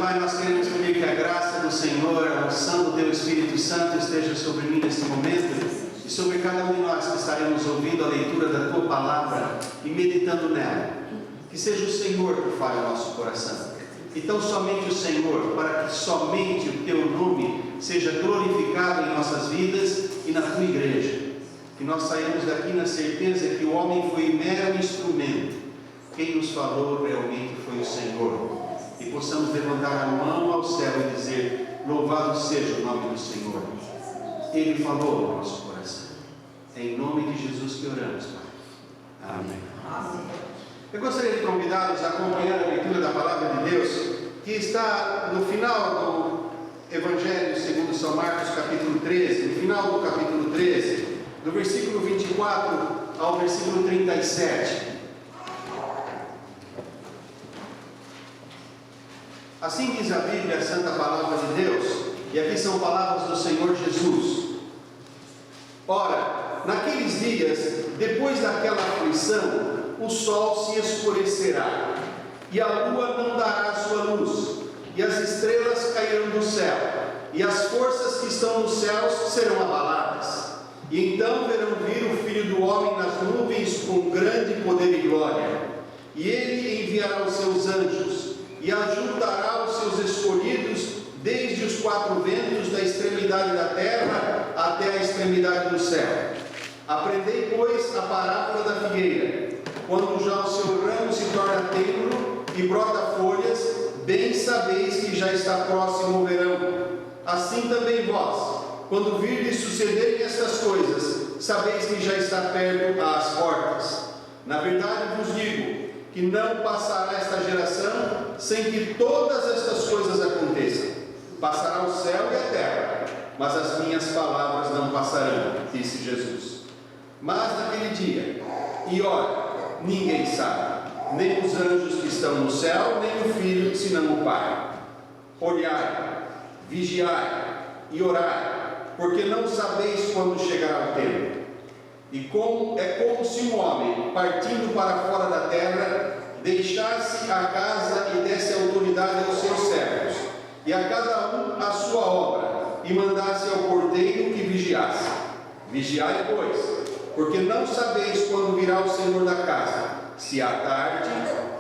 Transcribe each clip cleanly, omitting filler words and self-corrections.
Pai, nós queremos pedir que a graça do Senhor, a unção do Teu Espírito Santo esteja sobre mim neste momento e sobre cada um de nós que estaremos ouvindo a leitura da Tua Palavra e meditando nela. Que seja o Senhor que fale ao nosso coração. Então somente o Senhor, para que somente o Teu nome seja glorificado em nossas vidas e na Tua igreja. Que nós saímos daqui na certeza que o homem foi mero instrumento. Quem nos falou realmente foi o Senhor. E possamos levantar a mão ao céu e dizer: louvado seja o nome do Senhor. Ele falou ao nosso coração. É em nome de Jesus que oramos, Pai. Amém. Amém. Eu gostaria de convidá-los a acompanhar a leitura da Palavra de Deus, que está no final do Evangelho segundo São Marcos, capítulo 13, no final do capítulo 13, do versículo 24 ao versículo 37. Assim diz a Bíblia, a Santa Palavra de Deus, e aqui são palavras do Senhor Jesus. Ora, naqueles dias, depois daquela aflição, o sol se escurecerá, e a lua não dará a sua luz, e as estrelas cairão do céu, e as forças que estão nos céus serão abaladas. E então verão vir o Filho do Homem nas nuvens com grande poder e glória. E ele enviará os seus anjos, e ajuntará os seus escolhidos desde os quatro ventos da extremidade da terra até a extremidade do céu. Aprendei, pois, a parábola da figueira. Quando já o seu ramo se torna tenro e brota folhas, bem sabeis que já está próximo o verão. Assim também vós, quando virdes sucederem estas coisas, sabeis que já está perto às portas. Na verdade vos digo que não passará esta geração sem que todas estas coisas aconteçam. Passará o céu e a terra, mas as minhas palavras não passarão, disse Jesus. Mas naquele dia, e olha, ninguém sabe, nem os anjos que estão no céu, nem o Filho, senão o Pai. Olhai, vigiai e orai, porque não sabeis quando chegará o tempo. E é como se um homem, partindo para fora da terra, deixasse a casa e desse autoridade aos seus servos, e a cada um a sua obra, e mandasse ao porteiro que vigiasse. Vigiai, pois, porque não sabeis quando virá o Senhor da casa, se à tarde,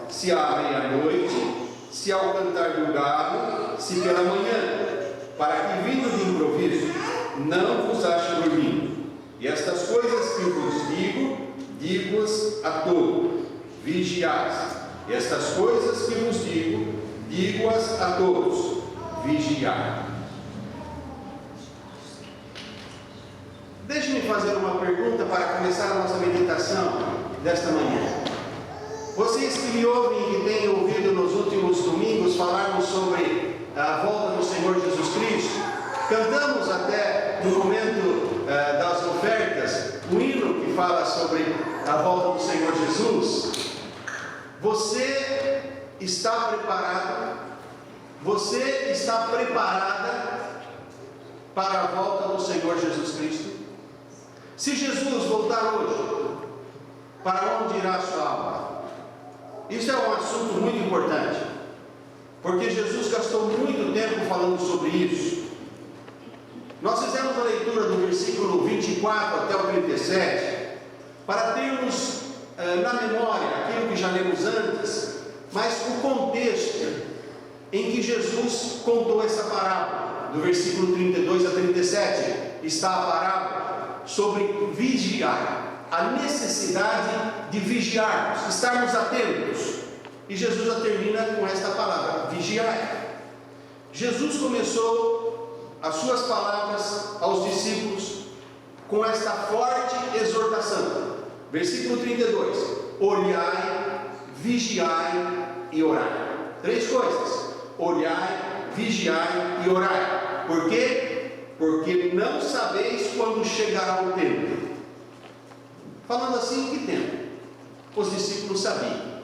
se à meia-noite, se ao cantar do galo, se pela manhã, para que, vindo de improviso, não vos ache dormindo. E estas coisas que vos digo-as a todos, vigiais. E estas coisas que vos digo-as a todos, vigiai. Deixe-me fazer uma pergunta para começar a nossa meditação desta manhã. Vocês que me ouvem e que têm ouvido nos últimos domingos falarmos sobre a volta do Senhor Jesus Cristo, cantamos até no momento das ofertas um hino que fala sobre a volta do Senhor Jesus. Você está preparado? Você está preparada para a volta do Senhor Jesus Cristo? Se Jesus voltar hoje, para onde irá a sua alma? Isso é um assunto muito importante, porque Jesus gastou muito tempo falando sobre isso. Nós fizemos a leitura do versículo 24 até o 37, para termos na memória aquilo que já lemos antes, mas o contexto em que Jesus contou essa parábola, do versículo 32 a 37, está a parábola sobre vigiar, a necessidade de vigiarmos, estarmos atentos. E Jesus já termina com esta palavra, vigiar. Jesus começou as suas palavras aos discípulos com esta forte exortação. Versículo 32: olhai, vigiai e orai. Três coisas: olhai, vigiai e orai. Por quê? Porque não sabeis quando chegará o tempo. Falando assim, que tempo? Os discípulos sabiam.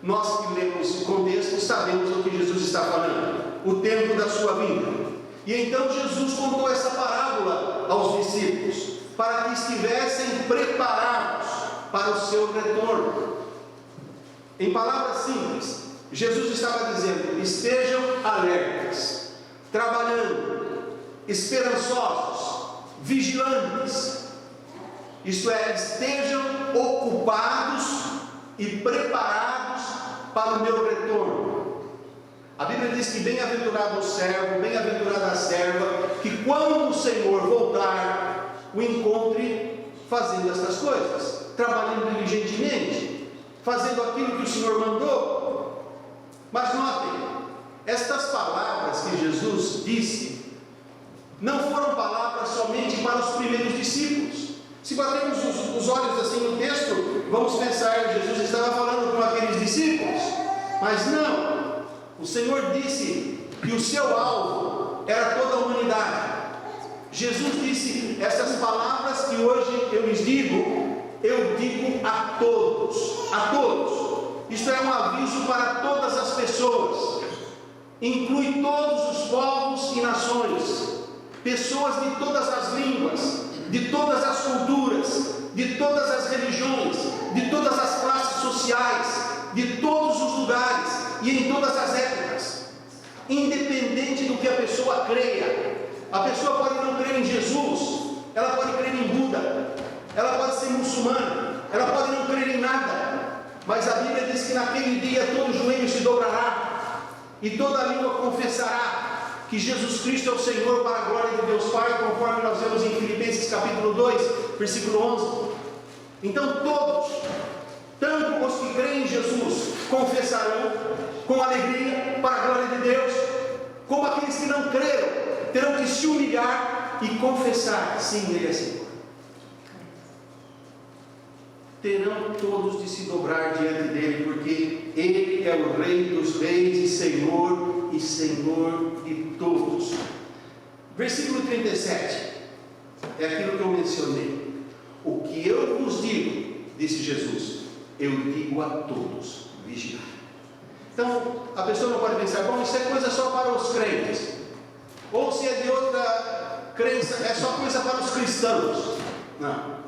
Nós que lemos o contexto sabemos o que Jesus está falando, o tempo da sua vinda. E então Jesus contou essa parábola aos discípulos para que estivessem preparados para o seu retorno. Em palavras simples, Jesus estava dizendo: estejam alertas, trabalhando, esperançosos, vigilantes. Isto é, estejam ocupados e preparados para o meu retorno. A Bíblia diz que bem-aventurado o servo, bem-aventurada a serva, que quando o Senhor voltar, o encontre fazendo estas coisas, trabalhando diligentemente, fazendo aquilo que o Senhor mandou. Mas notem, estas palavras que Jesus disse, não foram palavras somente para os primeiros discípulos. Se batermos os olhos assim no texto, vamos pensar que Jesus estava falando com aqueles discípulos, mas não. O Senhor disse que o seu alvo era toda a humanidade. Jesus disse essas palavras que hoje eu lhes digo, eu digo a todos, a todos. Isto é um aviso para todas as pessoas, inclui todos os povos e nações, pessoas de todas as línguas, de todas as culturas, de todas as religiões, de todas as classes sociais, de todos os lugares e em todas as épocas, independente do que a pessoa creia. A pessoa pode não crer em Jesus, ela pode crer em Buda, ela pode ser muçulmana, ela pode não crer em nada, mas a Bíblia diz que naquele dia todo joelho se dobrará e toda língua confessará que Jesus Cristo é o Senhor, para a glória de Deus Pai, conforme nós vemos em Filipenses capítulo 2, versículo 11. Então todos, tanto os que creem em Jesus, confessarão com alegria para a glória de Deus, como aqueles que não creram, terão que se humilhar e confessar: sim, Ele é Senhor. Terão todos de se dobrar diante dele, porque Ele é o Rei dos reis e Senhor de todos. Versículo 37, é aquilo que eu mencionei. O que eu vos digo, disse Jesus, eu digo a todos: vigiai. Então, a pessoa não pode pensar: bom, isso é coisa só para os crentes, ou se é de outra crença, é só coisa para os cristãos. Não.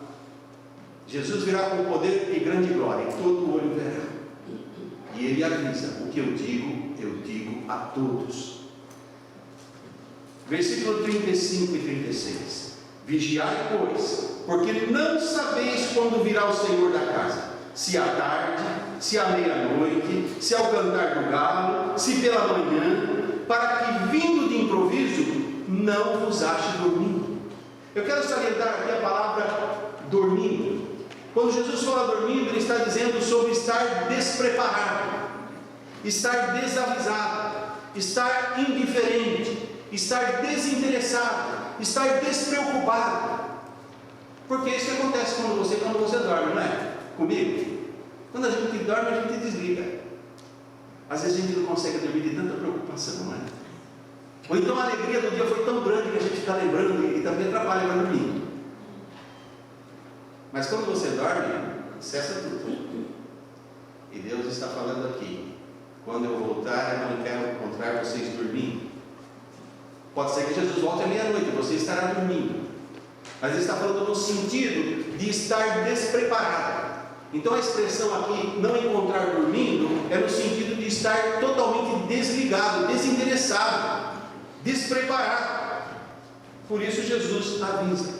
Jesus virá com poder e grande glória, e todo olho verá. E Ele avisa: o que eu digo a todos. Versículo 35 e 36. Vigiai, pois, porque não sabeis quando virá o Senhor da casa, se à tarde, se à meia-noite, se ao cantar do galo, se pela manhã, para que, vindo de improviso, não vos ache dormindo. Eu quero salientar aqui a palavra dormindo. Quando Jesus fala dormindo, Ele está dizendo sobre estar despreparado, estar desavisado, estar indiferente, estar desinteressado, estar despreocupado. Porque isso que acontece quando você dorme, não é? Comigo? Quando a gente dorme, a gente desliga. Às vezes a gente não consegue dormir de tanta preocupação, não é? Ou então a alegria do dia foi tão grande que a gente fica lembrando e também atrapalha para dormir. Mas quando você dorme, cessa tudo. E Deus está falando aqui: quando eu voltar, eu não quero encontrar vocês dormindo. Pode ser que Jesus volte à meia-noite, você estará dormindo. Mas Ele está falando no sentido de estar despreparado. Então a expressão aqui, não encontrar dormindo, é no sentido de estar totalmente desligado, desinteressado, despreparado. Por isso Jesus avisa: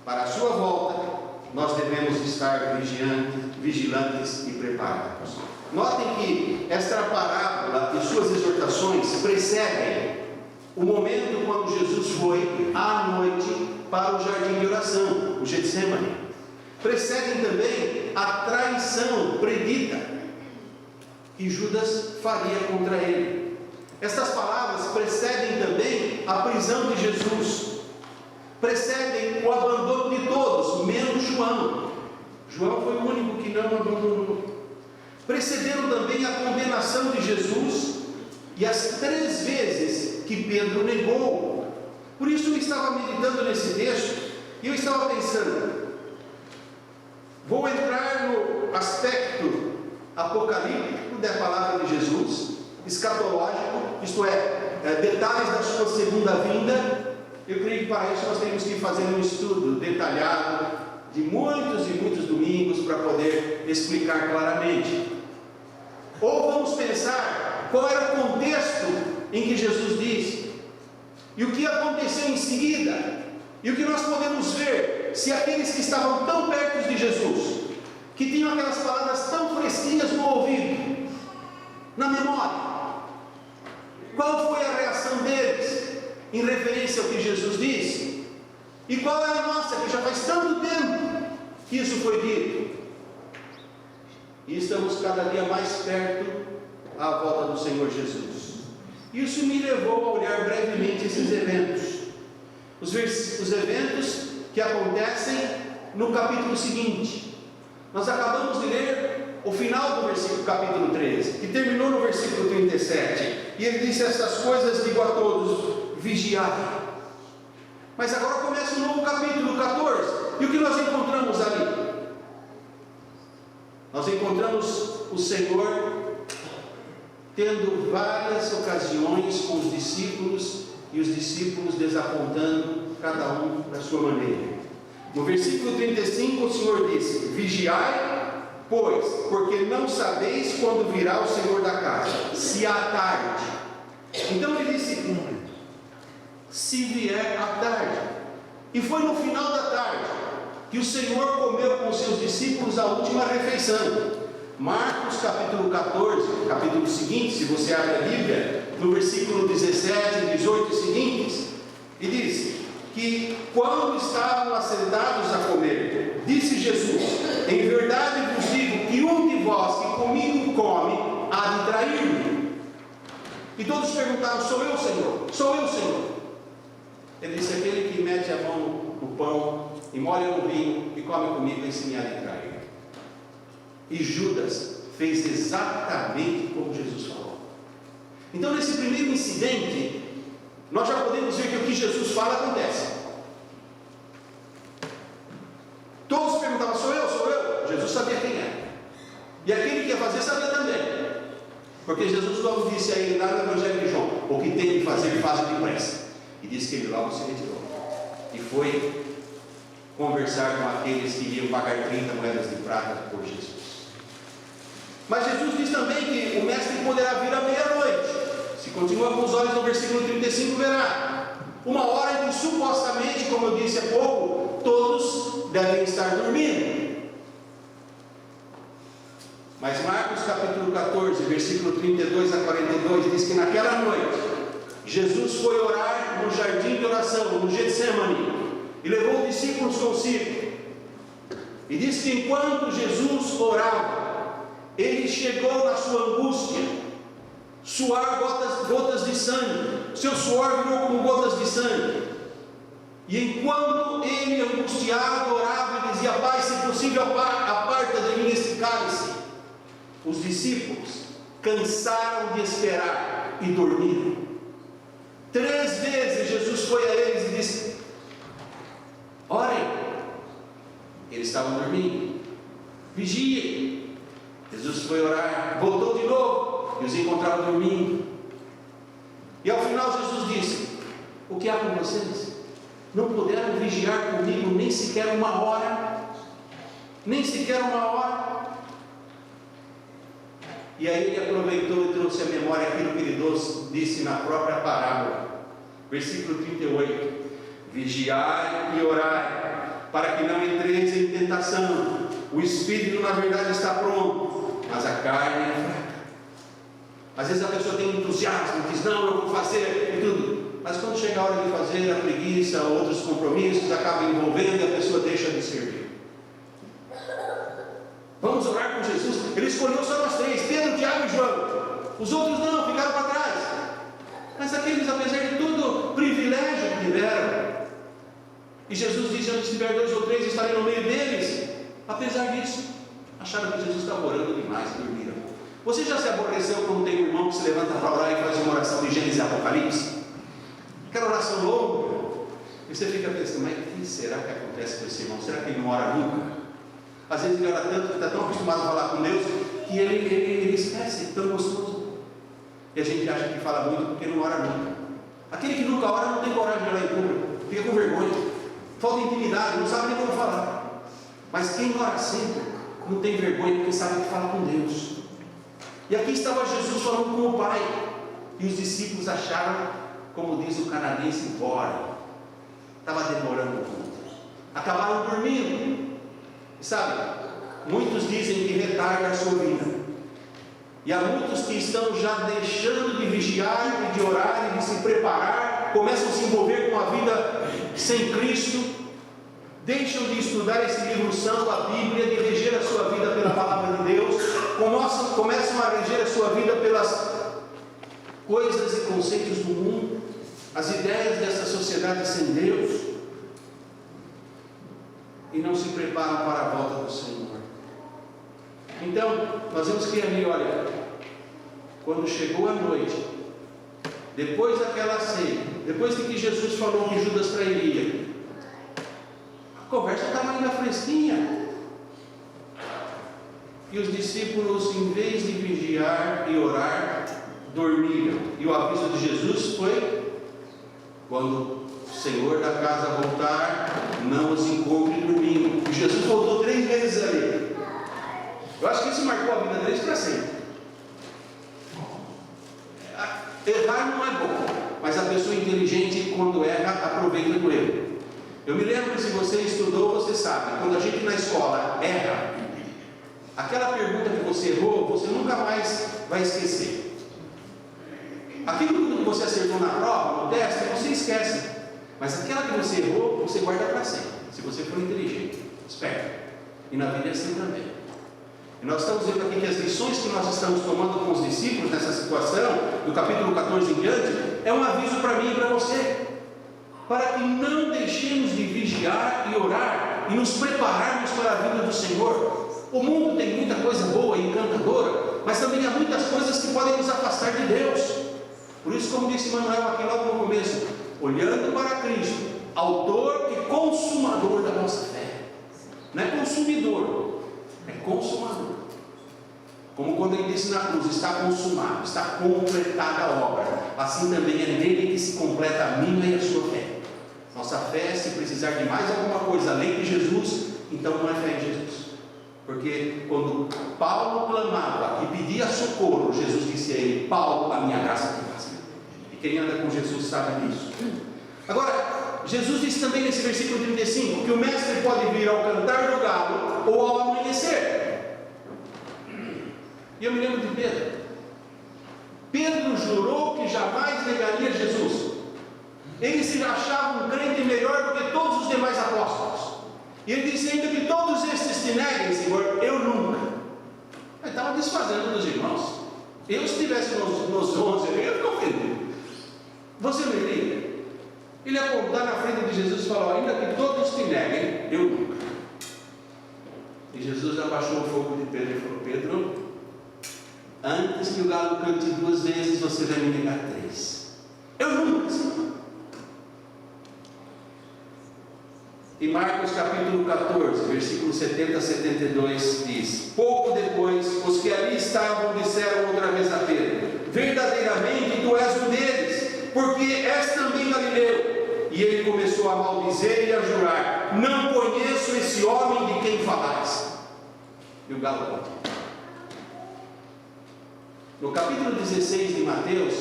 para a sua volta, nós devemos estar vigilantes e preparados. Notem que esta parábola e suas exortações precedem o momento quando Jesus foi à noite para o jardim de oração, o Getsemane. Precedem também a traição predita que Judas faria contra ele. Estas palavras precedem também a prisão de Jesus, precedem o abandono de todos, menos João. João foi o único que não abandonou. Precederam também a condenação de Jesus e as 3 vezes que Pedro negou. Por isso eu estava meditando nesse texto e eu estava pensando: vou entrar no aspecto apocalíptico da palavra de Jesus, escatológico, isto é, detalhes da sua segunda vinda. Eu creio que para isso nós temos que fazer um estudo detalhado de muitos e muitos domingos para poder explicar claramente. Ou vamos pensar qual era o contexto em que Jesus disse, e o que aconteceu em seguida, e o que nós podemos ver, se aqueles que estavam tão perto de Jesus, que tinham aquelas palavras tão fresquinhas no ouvido, na memória, qual foi a reação deles em referência ao que Jesus disse? E qual é a nossa, que já faz tanto tempo que isso foi dito? E estamos cada dia mais perto à volta do Senhor Jesus. Isso me levou a olhar brevemente esses eventos. Os eventos que acontecem no capítulo seguinte. Nós acabamos de ler o final do versículo capítulo 13, que terminou no versículo 37. E ele disse essas coisas, digo a todos, vigiai. Mas agora começa um novo capítulo 14. E o que nós encontramos ali? Nós encontramos o Senhor tendo várias ocasiões com os discípulos, e os discípulos desapontando cada um da sua maneira. No versículo 35 o Senhor disse: vigiai, pois, porque não sabeis quando virá o Senhor da casa, se à tarde. Então ele disse: se vier à tarde. E foi no final da tarde que o Senhor comeu com os seus discípulos a última refeição. Marcos capítulo 14, capítulo seguinte, se você abre a Bíblia, no versículo 17, 18 e seguintes, e diz que quando estavam assentados a comer, disse Jesus: em verdade vos digo que um de vós que comigo come, há de trair-me. E todos perguntaram: sou eu, Senhor? Sou eu, Senhor? Ele disse: aquele que mete a mão no pão e molha no vinho e come comigo, esse me há de trair. E Judas fez exatamente como Jesus falou. Então, nesse primeiro incidente, nós já podemos ver que o que Jesus fala acontece. Todos perguntavam: sou eu? Sou eu? Jesus sabia quem é. E aquele que ia fazer sabia também. Porque Jesus logo disse a ele lá no Evangelho de João: o que tem de fazer, faz depressa. E disse que ele logo se retirou. E foi conversar com aqueles que iriam pagar 30 moedas de prata por Jesus. Mas Jesus diz também que o mestre poderá vir à meia-noite. Se continua com os olhos no versículo 35, verá uma hora em que supostamente, como eu disse há pouco, todos devem estar dormindo. Mas Marcos capítulo 14, versículo 32 a 42, diz que naquela noite Jesus foi orar no jardim de oração, no Getsemane, e levou os discípulos consigo. E diz que enquanto Jesus orava, ele chegou na sua angústia, suar gotas de sangue, seu suor virou como gotas de sangue. E enquanto ele, angustiado, orava e dizia: Pai, se possível, aparta de mim este cálice, os discípulos cansaram de esperar e dormiram. 3 vezes Jesus foi a eles e disse: orem. Eles estavam dormindo. Vigiem. Jesus foi orar, voltou de novo e os encontrava dormindo. E ao final Jesus disse: o que há com vocês? Não puderam vigiar comigo nem sequer uma hora? Nem sequer uma hora? E aí ele aproveitou e trouxe à memória aquilo que ele disse na própria parábola. Versículo 38: vigiai e orai, para que não entreis em tentação. O espírito na verdade está pronto, mas a carne é fraca. Às vezes a pessoa tem entusiasmo, diz: não, eu vou fazer e tudo. Mas quando chega a hora de fazer, a preguiça, outros compromissos acabam envolvendo e a pessoa deixa de servir. Vamos orar com Jesus. Ele escolheu só nós 3, Pedro, Tiago e João. Os outros não, ficaram para trás. Mas aqueles, apesar de tudo, privilégio que tiveram. E Jesus disse: onde estiver 2 ou 3, estarei no meio deles. Apesar disso, acharam que Jesus estava orando demais e dormiram. Você já se aborreceu quando tem um irmão que se levanta para orar e faz uma oração de Gênesis e Apocalipse? Aquela oração longa. E você fica pensando: mas o que será que acontece com esse irmão? Será que ele não ora nunca? Às vezes ele ora tanto, que está tão acostumado a falar com Deus, que ele esquece, é tão gostoso. E a gente acha que fala muito porque não ora nunca. Aquele que nunca ora não tem coragem de orar em público, fica com vergonha, falta intimidade, não sabe nem como falar. Mas quem ora sempre não tem vergonha porque sabe que fala com Deus. E aqui estava Jesus falando com o Pai. E os discípulos acharam, como diz o canadense, boring. Estava demorando muito. Acabaram dormindo. E sabe, muitos dizem que retarda a sua vida. E há muitos que estão já deixando de vigiar, de orar e de se preparar, começam a se envolver com a vida sem Cristo, deixam de estudar esse livro santo, a Bíblia, de reger a sua vida pela palavra de Deus, começam a reger a sua vida pelas coisas e conceitos do mundo, as ideias dessa sociedade sem Deus, e não se preparam para a volta do Senhor. Então, nós vemos que ali, olha, quando chegou a noite, depois daquela ceia, depois de que Jesus falou que Judas trairia, a conversa estava ainda fresquinha. E os discípulos, em vez de vigiar e orar, dormiram. E o aviso de Jesus foi: quando o Senhor da casa voltar, não os encontre dormindo. E Jesus voltou 3 vezes ali. Eu acho que isso marcou a vida deles para sempre. Errar não é bom, mas a pessoa inteligente, quando erra, aproveita do erro. Eu me lembro que, se você estudou, você sabe, quando a gente na escola erra, aquela pergunta que você errou, você nunca mais vai esquecer. Aquilo que você acertou na prova, no teste, você esquece. Mas aquela que você errou, você guarda para sempre, se você for inteligente, esperto. E na vida é assim também. E nós estamos vendo aqui que as lições que nós estamos tomando com os discípulos nessa situação, do capítulo 14 em diante, é um aviso para mim e para você, para que não deixemos de vigiar e orar e nos prepararmos para a vinda do Senhor. O mundo tem muita coisa boa e encantadora, mas também há muitas coisas que podem nos afastar de Deus. Por isso, como disse Manuel aqui logo no começo, olhando para Cristo, autor e consumador da nossa fé. Não é consumidor, é consumador. Como quando ele disse na cruz: está consumado, está completada a obra. Assim também é nele que se completa a minha e a sua fé. Nossa fé, se precisar de mais alguma coisa além de Jesus, então não é fé em Jesus. Porque quando Paulo clamava e pedia socorro, Jesus disse a ele: Paulo, a minha graça te basta. E quem anda com Jesus sabe disso. Agora, Jesus disse também nesse versículo 35 que o mestre pode vir ao cantar do galo ou ao amanhecer. E eu me lembro de Pedro. Pedro jurou que jamais negaria Jesus. Ele se achava um crente melhor do que todos os demais apóstolos. E ele disse ainda que todos estes te neguem, Senhor, eu nunca. Ele estava desfazendo dos irmãos. Eu, se estivesse nos 11, eu ia ficar ofendido. Você me liga? Ele apontar na frente de Jesus e falou: ainda que todos te neguem, eu nunca. E Jesus abaixou o fogo de Pedro e falou: Pedro, antes que o galo cante 2 vezes, você vai me negar 3. Eu nunca, Senhor. E Marcos capítulo 14, versículo 70 a 72 diz: pouco depois, os que ali estavam disseram outra vez a Pedro: verdadeiramente tu és um deles, porque és também Galileu. E ele começou a maldizer e a jurar: não conheço esse homem de quem falais. E o galo cantou. No capítulo 16 de Mateus,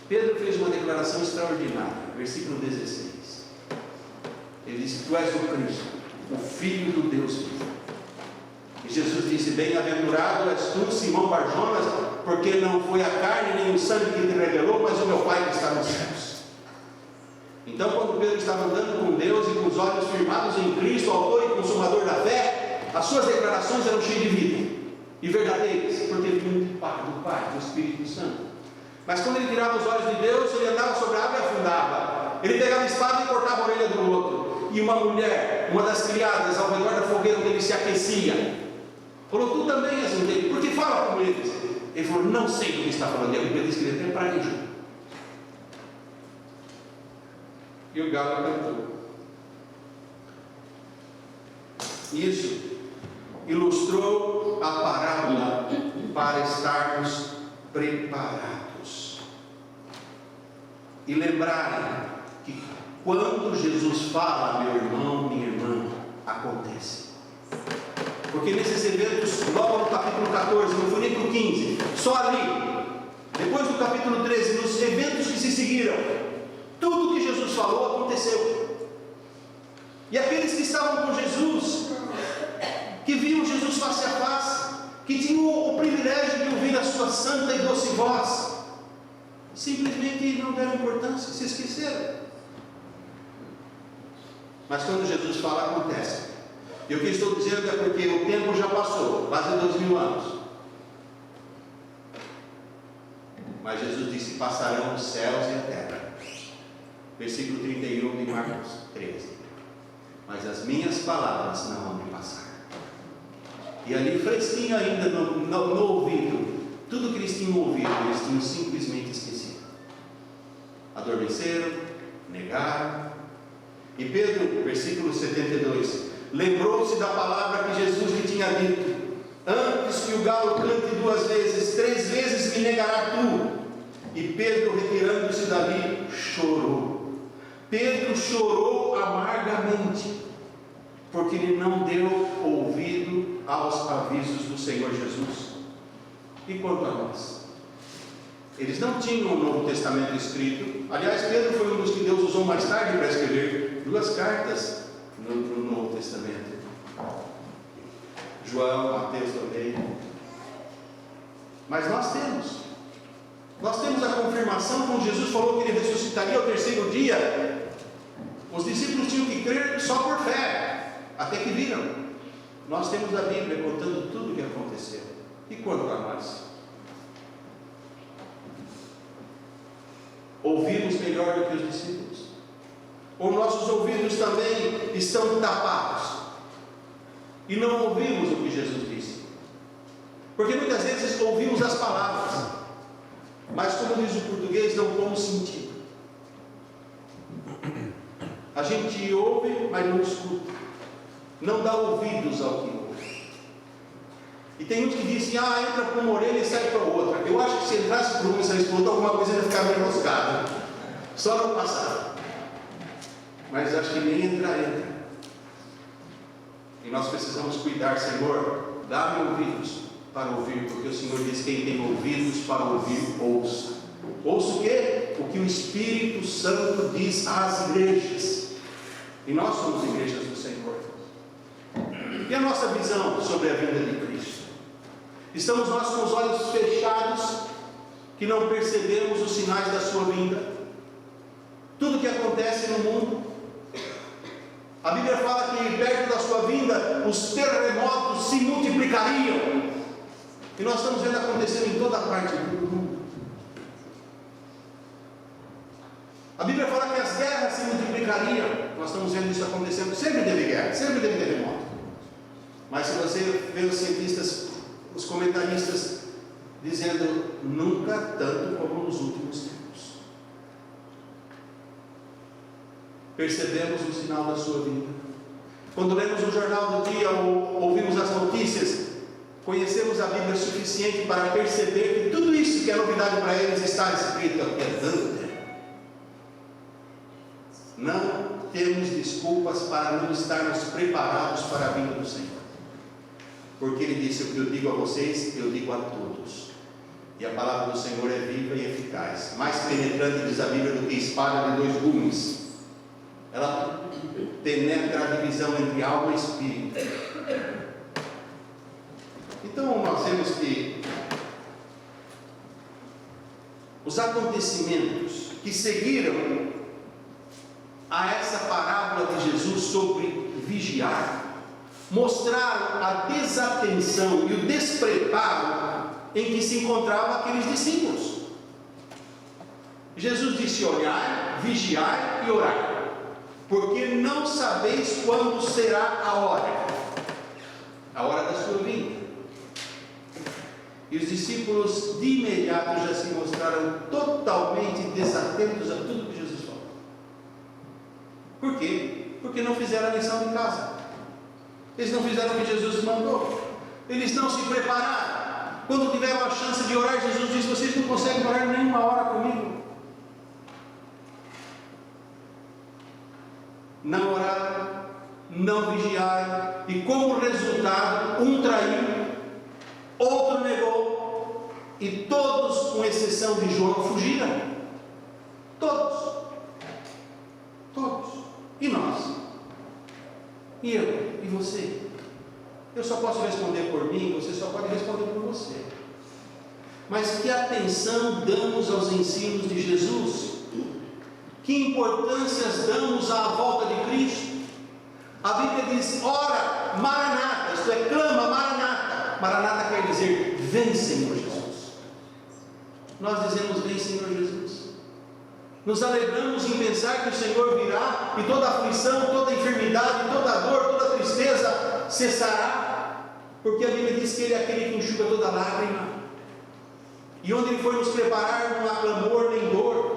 Pedro fez uma declaração extraordinária, versículo 16. Ele disse: tu és o Cristo, o Filho do Deus vivo. E Jesus disse: bem-aventurado és tu, Simão Barjonas, porque não foi a carne nem o sangue que te revelou, mas o meu Pai que está nos céus. Então, quando Pedro estava andando com Deus e com os olhos firmados em Cristo, autor e consumador da fé, as suas declarações eram cheias de vida e verdadeiras, porque vinham do Pai, do Espírito Santo. Mas quando ele tirava os olhos de Deus, ele andava sobre a água e afundava. Ele pegava a espada e cortava a orelha do outro. E uma mulher, uma das criadas, ao redor da fogueira onde ele se aquecia, falou: tu também és um deles, porque fala com eles. Ele falou: não sei do que está falando. E a Bíblia diz que ele até praguejou. E o galo cantou. Isso ilustrou a parábola para estarmos preparados e lembrarem que quando Jesus fala, meu irmão, minha irmã, acontece. Porque nesses eventos, logo no capítulo 14, não foi nem para o 15, só ali, depois do capítulo 13, nos eventos que se seguiram, tudo que Jesus falou aconteceu. E aqueles que estavam com Jesus, que viam Jesus face a face, que tinham o privilégio de ouvir a sua santa e doce voz, simplesmente não deram importância, se esqueceram. Mas quando Jesus fala, acontece. E o que estou dizendo é porque o tempo já passou, quase 2000 anos. Mas Jesus disse: passarão os céus e a terra. Versículo 31 de Marcos 13. Mas as minhas palavras não vão me passar. E ali, fresquinho ainda no ouvido, tudo que eles tinham ouvido, eles tinham simplesmente esquecido. Adormeceram, negaram. E Pedro, versículo 72, lembrou-se da palavra que Jesus lhe tinha dito: antes que o galo cante 2 vezes, 3 vezes me negará tu. E Pedro, retirando-se dali, chorou. Pedro chorou amargamente, porque ele não deu ouvido aos avisos do Senhor Jesus. E quanto a nós? Eles não tinham o Novo Testamento escrito. Aliás, Pedro foi um dos que Deus usou mais tarde para escrever 2 cartas no Novo Testamento. João, Mateus também. Mas nós temos a confirmação. Quando Jesus falou que ele ressuscitaria ao 3º dia, os discípulos tinham que crer só por fé, até que viram. Nós temos a Bíblia contando tudo o que aconteceu. E quanto a nós? Ouvimos melhor do que os discípulos? Ou nossos ouvidos também estão tapados e não ouvimos o que Jesus disse? Porque muitas vezes ouvimos as palavras, mas, como diz o português, não pomos sentido. A gente ouve, mas não escuta, não dá ouvidos ao que ouve. E tem uns que dizem: entra por uma orelha e sai para outra. Eu acho que se entrasse por uma e saísse por outra, alguma coisa ia ficar meio enroscada, só não passar. Mas acho que nem entra. E nós precisamos cuidar. Senhor, dá-me ouvidos para ouvir, porque o Senhor diz: quem tem ouvidos para ouvir, ouça. Ouça o quê? O que o Espírito Santo diz às igrejas. E nós somos igrejas do Senhor. E a nossa visão sobre a vinda de Cristo? Estamos nós com os olhos fechados, que não percebemos os sinais da sua vinda? Tudo que acontece no mundo, a Bíblia fala que perto da sua vinda os terremotos se multiplicariam, e nós estamos vendo acontecendo em toda parte do mundo. A Bíblia fala que as guerras se multiplicariam, nós estamos vendo isso acontecendo. Sempre teve guerra, sempre teve terremoto. Mas se você vê os cientistas, os comentaristas dizendo: nunca tanto como nos últimos tempos. Percebemos o sinal da sua vida. Quando lemos o jornal do dia ou ouvimos as notícias, conhecemos a Bíblia suficiente para perceber que tudo isso que é novidade para eles está escrito aqui. Não temos desculpas para não estarmos preparados para a vinda do Senhor. Porque Ele disse: o que eu digo a vocês, eu digo a todos. E a palavra do Senhor é viva e eficaz, mais penetrante, diz a Bíblia, do que espada de 2 gumes. Ela penetra a divisão entre alma e espírito. Então nós vemos que os acontecimentos que seguiram a essa parábola de Jesus sobre vigiar mostraram a desatenção e o despreparo em que se encontravam aqueles discípulos. Jesus disse: olhai, vigiai e orai, porque não sabeis quando será a hora da sua vinda. E os discípulos de imediato já se mostraram totalmente desatentos a tudo que Jesus falou. Por quê? Porque não fizeram a lição de casa. Eles não fizeram o que Jesus mandou. Eles não se prepararam. Quando tiveram a chance de orar, Jesus disse: vocês não conseguem orar nem 1 hora comigo. Não oraram, não vigiaram, e como resultado, um traiu, outro negou, e todos, com exceção de João, fugiram. Todos. E nós? E eu? E você? Eu só posso responder por mim, você só pode responder por você. Mas que atenção damos aos ensinos de Jesus? Que importâncias damos à volta de Cristo? A Bíblia diz: ora, Maranata, isto é, clama, Maranata. Maranata quer dizer, vem Senhor Jesus. Nós dizemos, vem Senhor Jesus. Nos alegramos em pensar que o Senhor virá e toda aflição, toda enfermidade, toda dor, toda tristeza cessará, porque a Bíblia diz que Ele é aquele que enxuga toda lágrima, e onde Ele for nos preparar, não há clamor nem dor.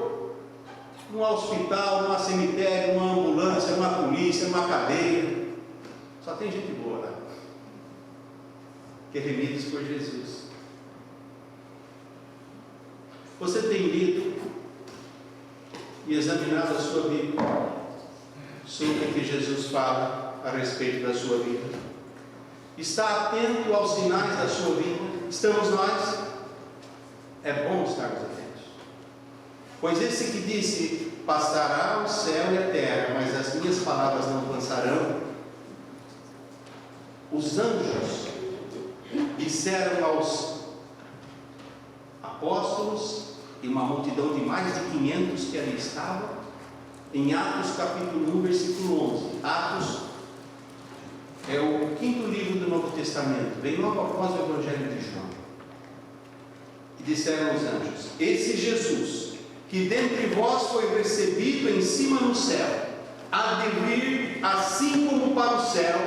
Não há hospital, não há cemitério, não há ambulância, não há polícia, não há cadeia, só tem gente boa lá, que é remidos por Jesus. Você tem lido e examinado a sua Bíblia sobre o que Jesus fala a respeito da sua vida? Está atento aos sinais da sua vida? Estamos nós? É bom estarmos atentos, pois esse que disse: passará o céu e a terra, mas as minhas palavras não passarão. Os anjos disseram aos apóstolos e uma multidão de mais de 500 que ali estavam, em Atos capítulo 1, versículo 11. Atos é o 5º livro do Novo Testamento, vem logo após o Evangelho de João. E disseram os anjos: esse Jesus, que dentre vós foi recebido em cima no céu, há de vir assim como para o céu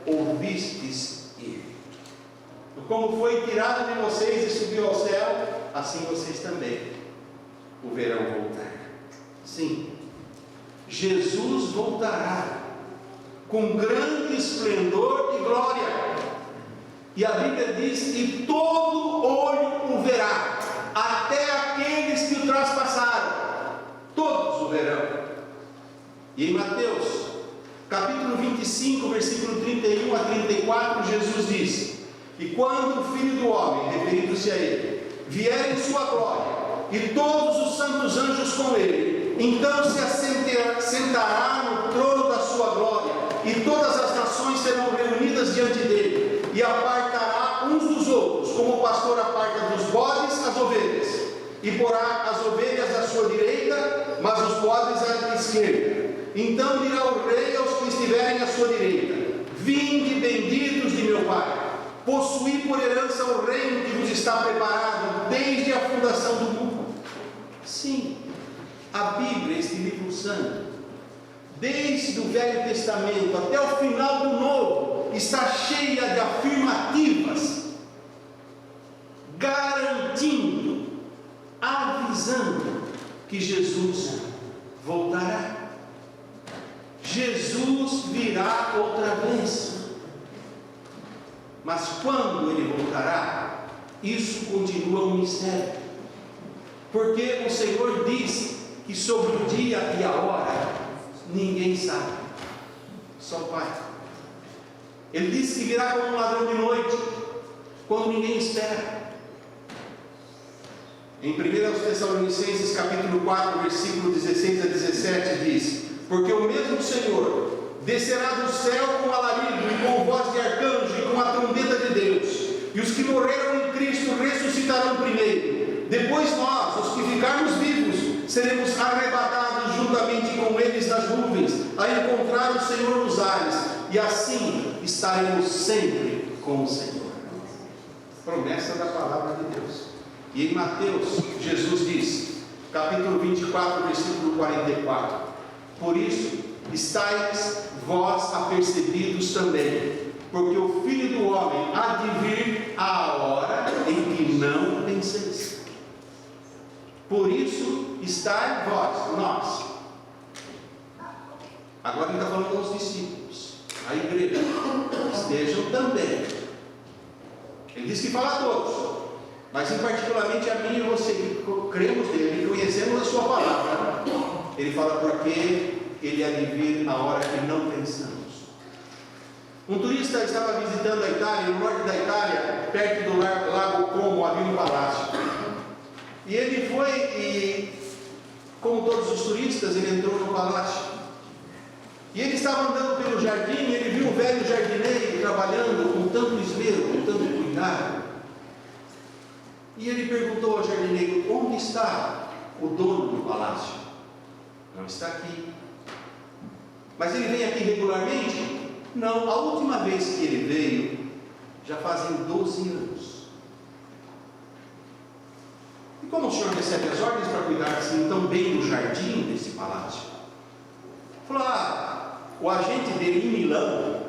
ouvistes ir. Como foi tirado de vocês e subiu ao céu, assim vocês também o verão voltar. Sim, Jesus voltará com grande esplendor e glória, e a Bíblia diz: e todo olho o verá, até aqueles que o traspassaram, todos o verão. E em Mateus capítulo 25, versículo 31 a 34, Jesus diz: e quando o Filho do Homem, referindo-se a Ele, vier em sua glória, e todos os santos anjos com Ele, então se assentará no trono da sua glória, e todas as nações serão reunidas diante dele, e apartará uns dos outros, como o pastor aparta dos bodes as ovelhas, e porá as ovelhas à sua direita, mas os bodes à esquerda. Então dirá o rei aos que estiverem à sua direita: vinde, benditos de meu Pai, possuí por herança o reino que vos está preparado desde a fundação do mundo. Sim, a Bíblia, este livro santo, desde o Velho Testamento até o final do Novo, está cheia de afirmativas, garantindo, avisando que Jesus voltará. Jesus virá outra vez. Mas quando Ele voltará, isso continua um mistério, porque o Senhor disse que sobre o dia e a hora ninguém sabe, só o Pai. Ele disse que virá como um ladrão de noite, quando ninguém espera. Em 1 Tessalonicenses capítulo 4, versículo 16 a 17 diz: porque o mesmo Senhor descerá do céu com alarido e com voz de arcanjo e com a trombeta de Deus, e os que morreram em Cristo ressuscitarão primeiro. Depois nós, os que ficarmos vivos, seremos arrebatados juntamente com eles nas nuvens, a encontrar o Senhor nos ares, e assim estaremos sempre com o Senhor. Promessa da palavra de Deus. E em Mateus, Jesus diz, capítulo 24, versículo 44: por isso, estáis vós apercebidos também, porque o Filho do Homem há de vir à hora em que não penseis. Por isso, estai vós, nós. Agora ele está falando aos discípulos, a igreja, estejam também. Ele diz que fala a todos, mas em particularmente a mim e você, que cremos nele, conhecemos a sua palavra. Ele fala porque Ele há de vir a hora que não pensamos. Um turista estava visitando a Itália, no norte da Itália, perto do lago Como, havia um palácio. E ele foi e, como todos os turistas, ele entrou no palácio. E ele estava andando pelo jardim e ele viu um velho jardineiro trabalhando com tanto esmero, com tanto cuidado. E ele perguntou ao jardineiro: onde está o dono do palácio? Não está aqui. Mas ele vem aqui regularmente? Não, a última vez que ele veio, já fazem 12 anos. E como o senhor recebe as ordens para cuidar assim tão bem do jardim desse palácio? Falou: o agente dele em Milão,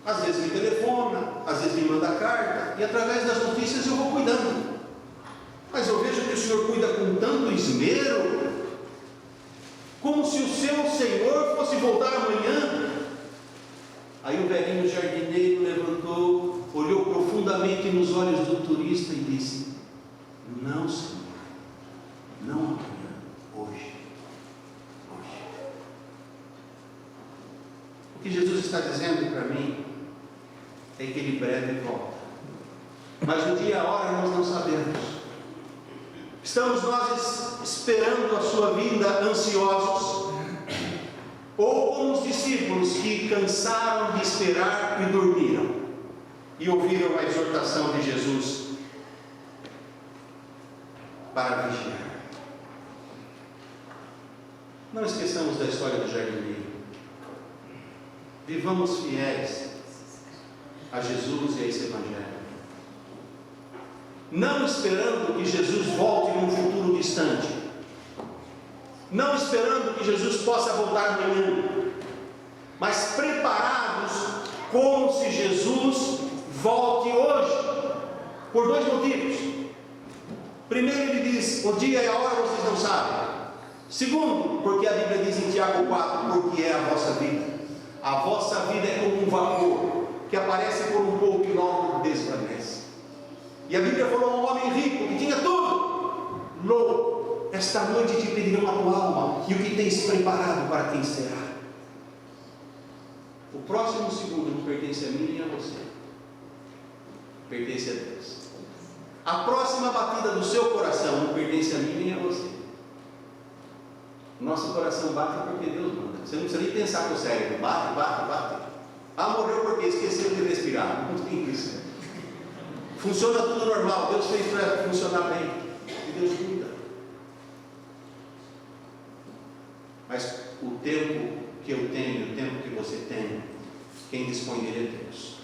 às vezes me telefona, às vezes me manda carta, e através das notícias eu vou cuidando. Mas eu vejo que o senhor cuida com tanto esmero, como se o seu senhor fosse voltar amanhã. Aí o velhinho jardineiro levantou, olhou profundamente nos olhos do turista e disse: não, senhor, não amanhã, hoje. O que Jesus está dizendo para mim é que Ele breve volta, mas o dia e a hora nós não sabemos. Estamos nós esperando a sua vinda ansiosos, ou como os discípulos que cansaram de esperar e dormiram e ouviram a exortação de Jesus para vigiar. Não esqueçamos da história do jardineiro. Vivamos fiéis a Jesus e a esse Evangelho, não esperando que Jesus volte num futuro distante, não esperando que Jesus possa voltar amanhã, mas preparados como se Jesus volte hoje, por dois motivos. Primeiro, ele diz: o dia e a hora vocês não sabem. Segundo, porque a Bíblia diz em Tiago 4: porque é a vossa vida. A vossa vida é como um vapor que aparece por um pouco e logo desvanece. E a Bíblia falou a um homem rico que tinha tudo: louco, esta noite te pedirão a tua alma, e o que tens preparado para quem será? O próximo segundo não pertence a mim nem a você, pertence a Deus. A próxima batida do seu coração não pertence a mim nem a você. Nosso coração bate porque Deus manda. Você não precisa nem pensar com o cérebro. Bate. Morreu porque esqueceu de respirar. Não tem isso. Funciona tudo normal. Deus fez para funcionar bem. E Deus cuida. Mas o tempo que eu tenho, o tempo que você tem, quem dispõe dele é Deus.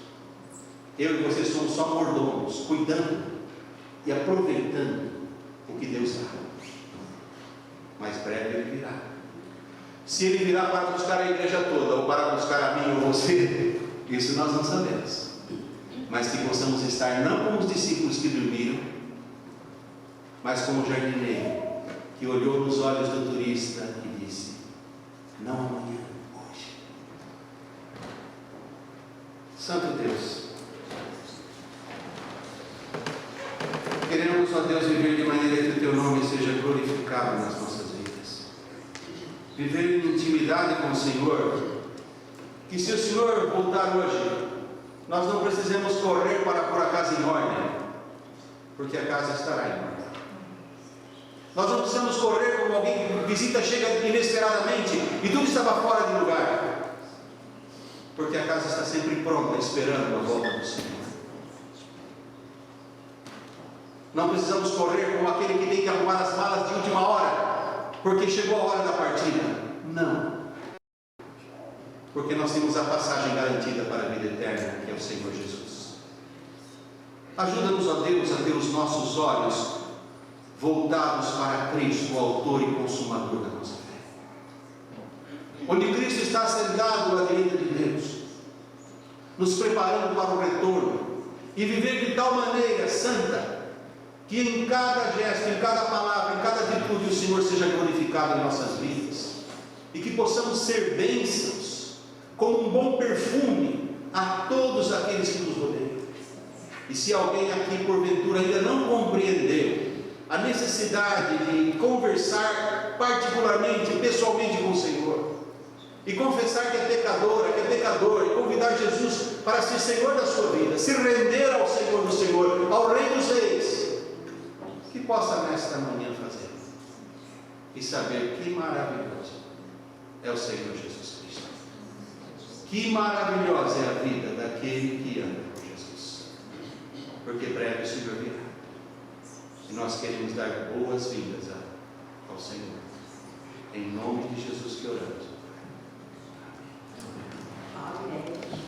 Eu e você somos só mordomos, cuidando e aproveitando o que Deus dá. Mas breve ele virá. Se ele virá para buscar a igreja toda, ou para buscar a mim ou você, isso nós não sabemos. Mas que possamos estar não como os discípulos que dormiram, mas como o jardineiro que olhou nos olhos do turista e disse: não amanhã, hoje. Santo Deus, queremos, ó Deus, viver de maneira que o Teu nome seja glorificado nas nossas vidas. Viver em intimidade com o Senhor, que se o Senhor voltar hoje, nós não precisemos correr para pôr a casa em ordem, porque a casa estará em ordem. Nós não precisamos correr como alguém que visita, chega inesperadamente e tudo estava fora de lugar, porque a casa está sempre pronta, esperando a volta do Senhor. Não precisamos correr como aquele que tem que arrumar as malas de última hora, porque chegou a hora da partida. Não. Porque nós temos a passagem garantida para a vida eterna, que é o Senhor Jesus. Ajuda-nos, ó Deus, a ter os nossos olhos voltados para Cristo, o autor e consumador da nossa fé. Onde Cristo está sentado à direita de Deus, nos preparando para o retorno, e viver de tal maneira santa, que em cada gesto, em cada palavra, em cada atitude, o Senhor seja glorificado em nossas vidas, e que possamos ser bênçãos, como um bom perfume a todos aqueles que nos rodeiam. E se alguém aqui porventura ainda não compreendeu a necessidade de conversar particularmente, pessoalmente com o Senhor, e confessar que é pecadora, que é pecador, e convidar Jesus para ser Senhor da sua vida, se render ao Senhor do Senhor, ao Rei dos Reis, que possa nesta manhã fazer e saber que maravilhoso é o Senhor Jesus Cristo. Que maravilhosa é a vida daquele que anda com Jesus, porque breve o Senhor virá, e nós queremos dar boas-vindas ao Senhor. Em nome de Jesus que oramos.